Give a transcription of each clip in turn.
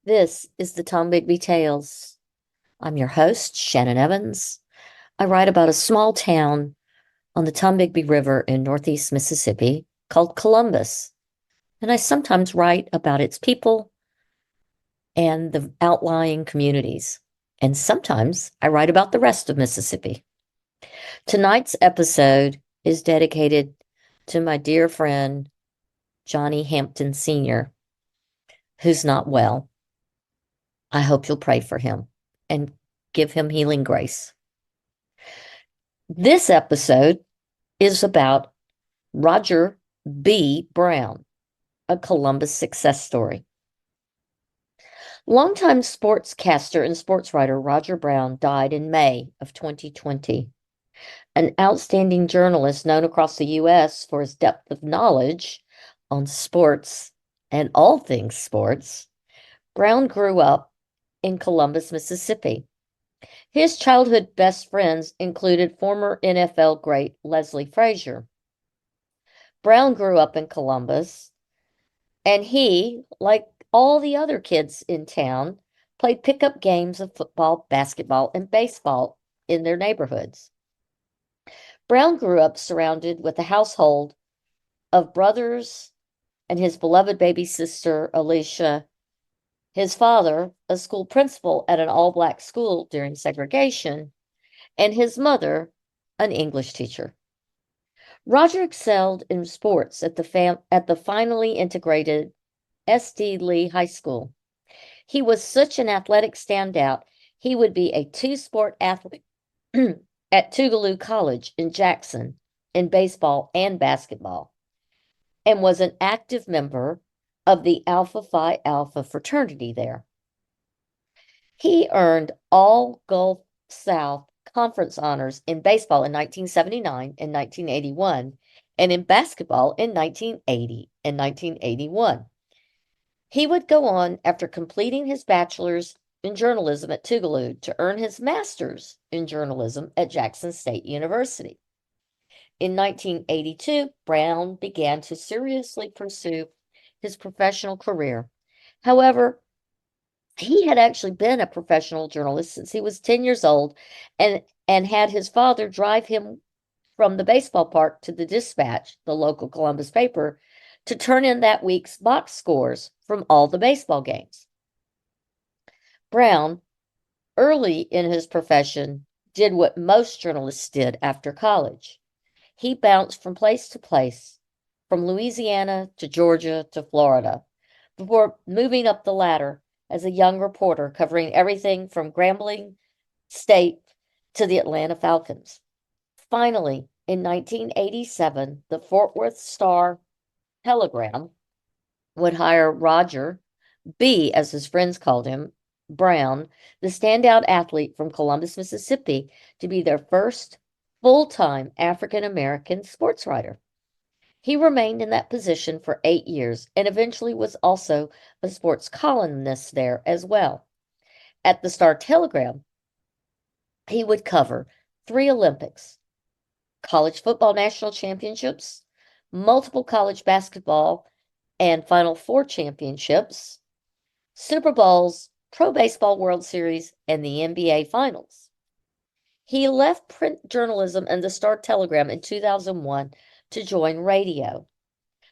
This is the Tom Bigby Tales. I'm your host, Shannon Evans. I write about a small town on the Tombigbee River in northeast Mississippi called Columbus. And I sometimes write about its people and the outlying communities. And sometimes I write about the rest of Mississippi. Tonight's episode is dedicated to my dear friend, Johnny Hampton Sr., who's not well. I hope you'll pray for him and give him healing grace. This episode is about Roger B. Brown, a Columbus success story. Longtime sportscaster and sports writer Roger Brown died in May of 2020. An outstanding journalist known across the U.S. for his depth of knowledge on sports and all things sports, Brown grew up in Columbus, Mississippi. His childhood best friends included former NFL great Leslie Frazier. Brown grew up in Columbus, and he, like all the other kids in town, played pickup games of football, basketball, and baseball in their neighborhoods. Brown grew up surrounded with a household of brothers and his beloved baby sister, Alicia, his father, a school principal at an all-black school during segregation, and his mother, an English teacher. Roger excelled in sports at the finally integrated S.D. Lee High School. He was such an athletic standout, he would be a two-sport athlete at Tougaloo College in Jackson in baseball and basketball, and was an active member of the Alpha Phi Alpha fraternity there. He earned all Gulf South Conference honors in baseball in 1979 and 1981, and in basketball in 1980 and 1981. He would go on after completing his bachelor's in journalism at Tougaloo to earn his master's in journalism at Jackson State University. In 1982, Brown began to seriously pursue his professional career. However, he had actually been a professional journalist since he was 10 years old and had his father drive him from the baseball park to the Dispatch, the local Columbus paper, to turn in that week's box scores from all the baseball games. Brown, early in his profession, did what most journalists did after college. He bounced from place to place, from Louisiana to Georgia to Florida, before moving up the ladder as a young reporter covering everything from Grambling State to the Atlanta Falcons. Finally, in 1987, the Fort Worth Star-Telegram would hire Roger B, as his friends called him, Brown, the standout athlete from Columbus, Mississippi, to be their first full-time African American sports writer. He remained in that position for 8 years and eventually was also a sports columnist there as well. At the Star-Telegram, he would cover 3 Olympics, college football national championships, multiple college basketball and Final Four championships, Super Bowls, Pro Baseball World Series, and the NBA Finals. He left print journalism and the Star-Telegram in 2001 to join radio.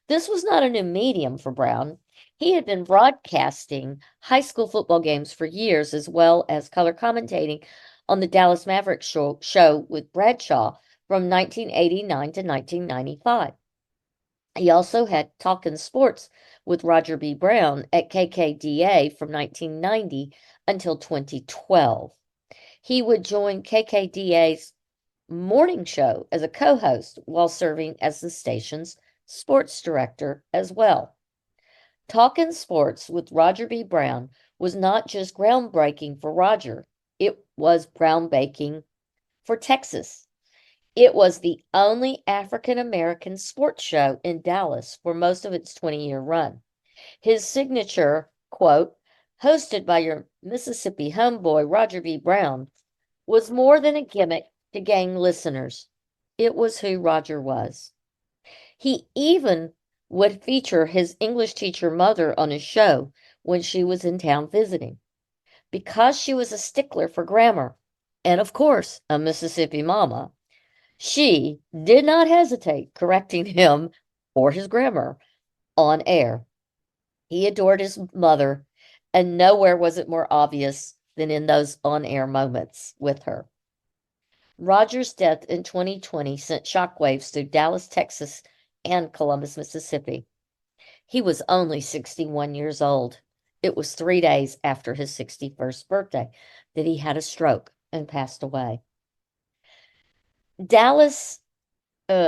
This was not a new medium for Brown. He had been broadcasting high school football games for years, as well as color commentating on the Dallas Mavericks show with Bradshaw from 1989 to 1995. He also had Talkin Sports with Roger B. Brown at KKDA from 1990 until 2012. He would join KKDA's morning show as a co-host while serving as the station's sports director as well. Talkin Sports with Roger B. Brown was not just groundbreaking for Roger, it was groundbreaking for Texas. It was the only African American sports show in Dallas for most of its 20-year run. His signature, quote, hosted by your Mississippi homeboy Roger B. Brown, was more than a gimmick to gain listeners. It was who Roger was. He even would feature his English teacher mother on his show, when she was in town visiting. Because she was a stickler for grammar, and of course, a Mississippi mama, she did not hesitate correcting him or his grammar on air. He adored his mother, and nowhere was it more obvious than in those on-air moments with her. Roger's death in 2020 sent shockwaves through Dallas, Texas, and Columbus, Mississippi. He was only 61 years old. It was 3 days after his 61st birthday that he had a stroke and passed away. Dallas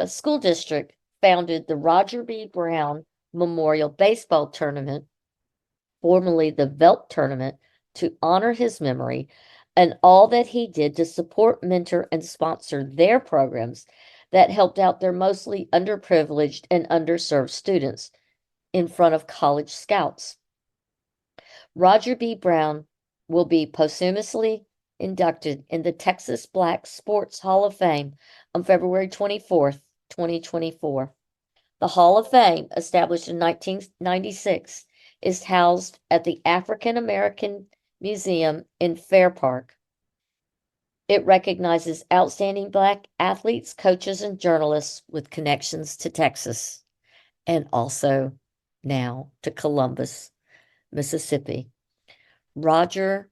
School District founded the Roger B. Brown Memorial Baseball Tournament, formerly the Velt Tournament, to honor his memory and all that he did to support, mentor, and sponsor their programs that helped out their mostly underprivileged and underserved students in front of college scouts. Roger B. Brown will be posthumously inducted in the Texas Black Sports Hall of Fame on February 24th, 2024. The Hall of Fame, established in 1996, is housed at the African American Museum in Fair Park. It recognizes outstanding Black athletes, coaches, and journalists with connections to Texas and also now to Columbus, Mississippi. Roger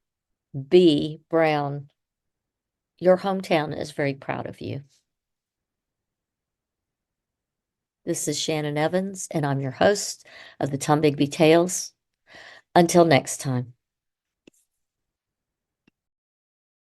B. Brown, your hometown is very proud of you. This is Shannon Evans, and I'm your host of the Tom Bigby Tales. Until next time.